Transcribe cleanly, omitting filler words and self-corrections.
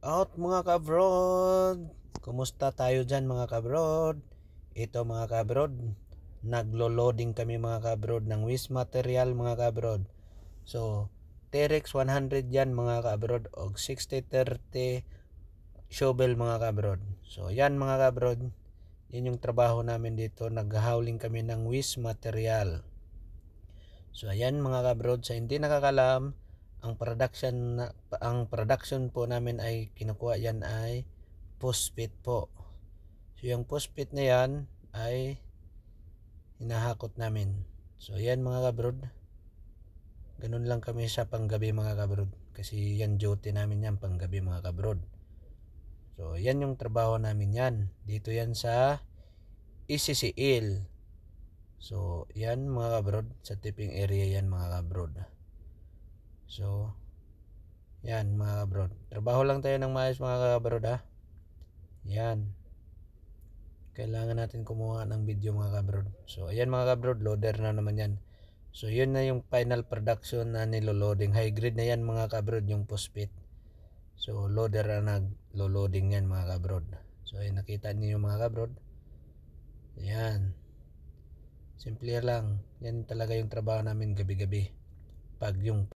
Out mga kabrod! Kumusta tayo dyan mga kabrod? Ito mga kabrod, naglo-loading kami mga kabrod ng waste material mga kabrod. So, Terex 100 yan mga kabrod o 60-30 shovel mga kabrod. So, yan mga kabrod, yun yung trabaho namin dito. Naghahauling kami ng waste material. So, ayan mga kabrod, sa hindi nakakalam, ang production po namin ay kinukuha yan ay phosphate po. So yung phosphate na yan ay hinahakot namin. So yan mga kabrod, ganun lang kami sa panggabi mga kabrod, kasi yan duty namin yan panggabi mga kabrod. So yan yung trabaho namin yan, dito yan sa ECCL. So yan mga kabrod, sa tipping area yan mga kabrod. So yan mga kabrod, trabaho lang tayo ng maayos mga kabrod ha. Yan, kailangan natin kumuha ng video mga kabrod. So ayan mga kabrod, loader na naman yan. So yun na yung final production na niloloading. High grade na yan mga kabrod, yung phosphate. So loader na naglo-loading yan mga kabrod. So ayun, nakita niyo mga kabrod. Ayan, simple lang. Yan talaga yung trabaho namin gabi-gabi. Pag yung